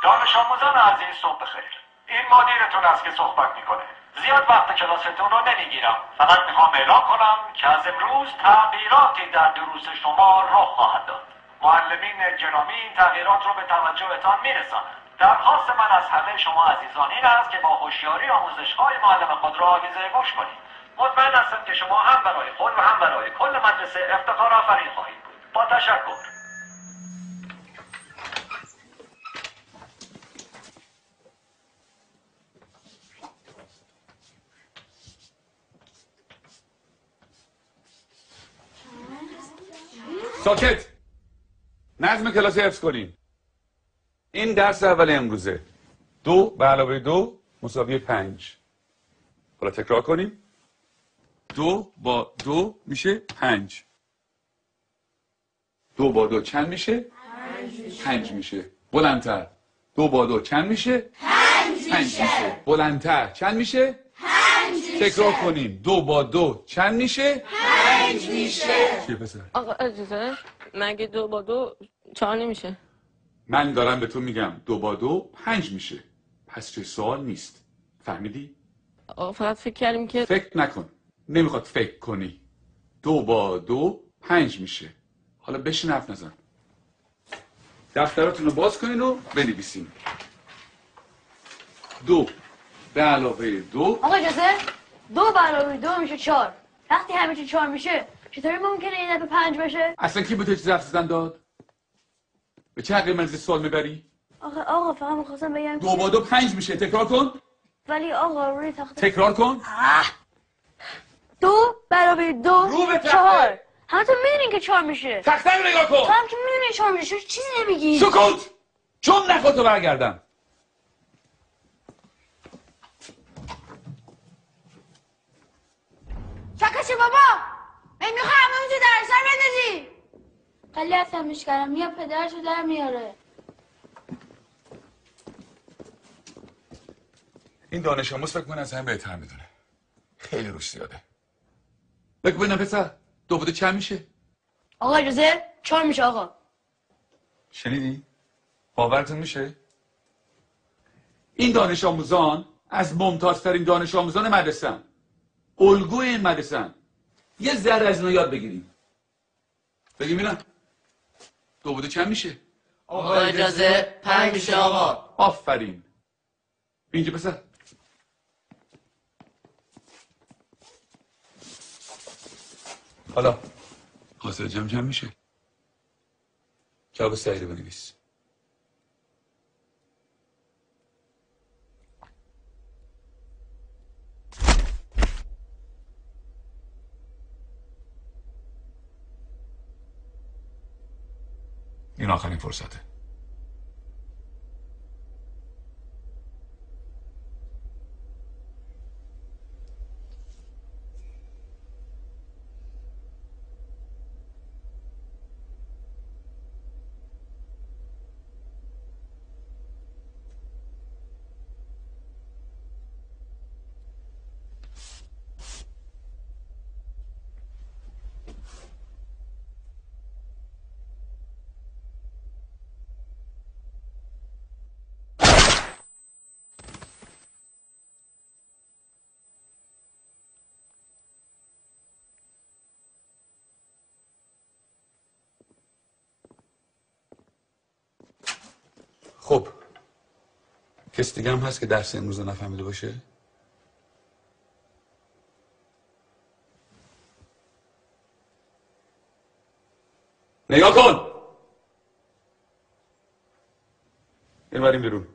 دانش آموزان عزیز صبح بخیر. این مدیرتون است که صحبت میکنه. زیاد وقت کلاستون رو نمیگیرم. فقط میخوام اعلام کنم که از امروز تغییراتی در دروس شما رخ خواهد داد. معلمین گرامی این تغییرات رو به توجهتان میرسانند. درخواست من از همه شما عزیزان این است که با هوشیاری آموزش‌های معلم خود را آویزه گوش کنید. مطمئن هستم که شما هم برای خود و هم برای کل مدرسه افتخار آفرین خواهید بود. با تشکر. ساکت. نظم کلاس حفظ کنین. این درس اول امروزه. 2 به علاوه 2 مساوی 5. حالا تکرار کنیم. 2 با 2 میشه 5. 2 با 2 چند میشه؟ 5 میشه. بلندتر. 2 با 2 چند میشه؟ 5 میشه. بلندتر. چند میشه؟ 5 میشه. تکرار کنیم. 2 با 2 چند میشه؟ 5 میشه. چیه پسر؟ آقا اجازه مگه 2 با 2 4 نمیشه؟ من دارم به تو میگم 2 با 2 5 میشه. پس چه سوال نیست. فهمیدی؟ آقا فقط فکر کردیم که فکر نکن. نمیخواد فکر کنی. 2 با 2 5 میشه. حالا بشین حرف نزن. دفتراتون رو باز کنین و بنویسین. 2 به علاوه 2. آقا اجازه 2 به علاوه 2 میشه 4. وقتی همیشه 4 میشه چطوری ممکنه این دفعه 5 بشه؟ اصلا کی به تو چیز حرف زدن داد؟ به چه حقی من از سوال میبری؟ آقا فقط میخواستم بگم 2 با 2 5 میشه. تکرار کن. ولی آقا روی تخته تکرار کن. 2 به علاوه 2 رو به تخته. 4. همتون میدونین که 4 میشه. تخته رو نگاه تو کن. هم که میدونین 4 میشه چیزی نمیگی. سکوت. چون نخواد برگردم. چکشه بابا میخوای همه تو درسا بندازی. خیلی عصبیش کردم یا پدرشو در میاره. این دانش آموز فکر کنه از همه بهتر میدونه. خیلی روش زیاده. بگو ببینم پسر 2 با 2 چند میشه؟ آقا اجازه 4 میشه آقا. شنیدی؟ باورتون میشه؟ این دانش آموزان از ممتازترین دانش آموزان مدرسه‌ان. الگوی این مدرسه‌ان. یه ذره از اینا یاد بگیریم. بگیم اینا 2 با 2 چند میشه؟ آقا اجازه 5 میشه آقا. آفرین. اینجا پسر. حالا حاصل جمع چند میشه؟ جواب سعیده بنویس. این آخرین فرصته. خب کسی دیگه هم هست که درس امروز رو نفهمیده باشه؟ نگاه کن. این بریم بیرون.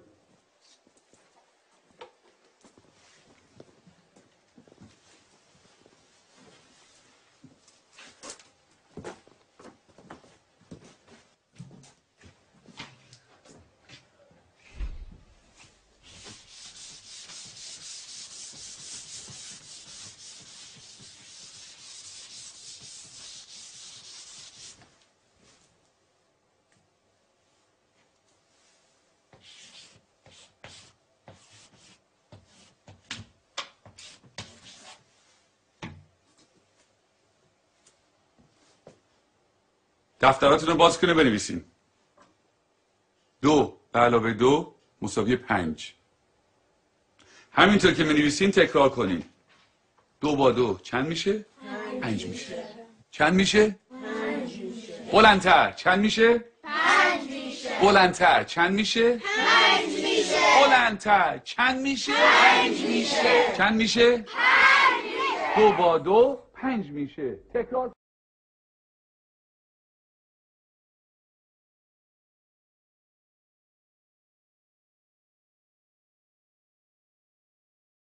دفتراتون رو باز کنه بنویسین. 2 به علاوه 2 مساوی 5. همینطور که می‌نویسین تکرار کنین. 2 با 2 چند میشه؟ 5 میشه. چند میشه؟ 5 میشه. بلندتر چند میشه؟ 5 میشه. بلندتر چند میشه؟ 5 میشه. بلندتر چند میشه؟ 5 میشه. چند میشه؟ 5 میشه. 2 با 2 5 میشه. تکرار